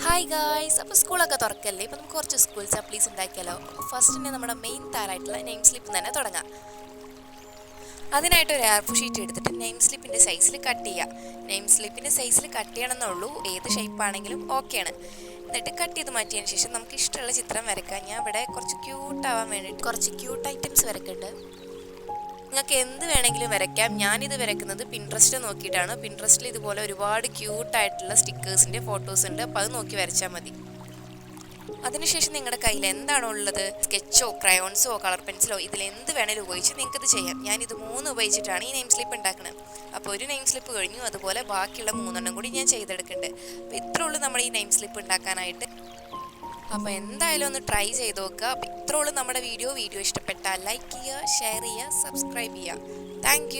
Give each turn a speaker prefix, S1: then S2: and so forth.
S1: Hi guys, അപ്പോൾ സ്കൂളൊക്കെ തുറക്കല്ലേ. ഇപ്പോൾ നമുക്ക് കുറച്ച് സ്കൂൾ സപ്ലീസ് ഉണ്ടാക്കിയാലോ. അപ്പോൾ ഫസ്റ്റ് തന്നെ നമ്മുടെ മെയിൻ താരമായിട്ടുള്ള നെയിം സ്ലിപ്പ് തന്നെ തുടങ്ങാം. അതിനായിട്ട് ഒരു എയർ ഷീറ്റ് എടുത്തിട്ട് നെയിം സ്ലിപ്പിൻ്റെ സൈസിൽ കട്ട് ചെയ്യുക. നെയിം സ്ലിപ്പിൻ്റെ സൈസിൽ കട്ട് ചെയ്യണമെന്നുള്ളൂ, ഏത് ഷേപ്പാണെങ്കിലും ഓക്കെയാണ്. എന്നിട്ട് കട്ട് ചെയ്ത് മാറ്റിയതിന് ശേഷം നമുക്ക് ഇഷ്ടമുള്ള ചിത്രം വരയ്ക്കാം. ഞാൻ ഇവിടെ കുറച്ച് ക്യൂട്ടാവാൻ വേണ്ടിയിട്ട് കുറച്ച് ക്യൂട്ട് ഐറ്റംസ് വരയ്ക്കുന്നുണ്ട്. നിങ്ങൾക്ക് എന്ത് വേണമെങ്കിലും വരയ്ക്കാം. ഞാനിത് വരയ്ക്കുന്നത് പിൻട്രസ്റ്റ് നോക്കിയിട്ടാണ്. പിൻട്രസ്റ്റിൽ ഇതുപോലെ ഒരുപാട് ക്യൂട്ടായിട്ടുള്ള സ്റ്റിക്കേഴ്സിൻ്റെ ഫോട്ടോസ് ഉണ്ട്, അപ്പോൾ അത് നോക്കി വരച്ചാൽ മതി. അതിനുശേഷം നിങ്ങളുടെ കയ്യിൽ എന്താണോ ഉള്ളത്, സ്കെച്ചോ ക്രയോൺസോ കളർ പെൻസിലോ, ഇതിൽ എന്ത് വേണേലും ഉപയോഗിച്ച് നിങ്ങൾക്കത് ചെയ്യാം. ഞാനിത് 3 ഉപയോഗിച്ചിട്ടാണ് ഈ നെയിം സ്ലിപ്പ് ഉണ്ടാക്കുന്നത്. അപ്പോൾ ഒരു നെയിം സ്ലിപ്പ് കഴിഞ്ഞു, അതുപോലെ ബാക്കിയുള്ള 3 കൂടി ഞാൻ ചെയ്തെടുക്കുന്നുണ്ട്. അപ്പോൾ ഇത്രേ ഉള്ളൂ നമ്മൾ ഈ നെയിം സ്ലിപ്പ് ഉണ്ടാക്കാനായിട്ട്. അപ്പോൾ എന്തായാലും ഒന്ന് ട്രൈ ചെയ്ത് നോക്കുക. അപ്പോൾ ഇത്രേ ഉള്ളൂ നമ്മുടെ വീഡിയോ ഇഷ്ടപ്പെട്ടാൽ ലൈക്ക് ചെയ്യുക, ഷെയർ ചെയ്യുക, സബ്സ്ക്രൈബ് ചെയ്യുക. താങ്ക്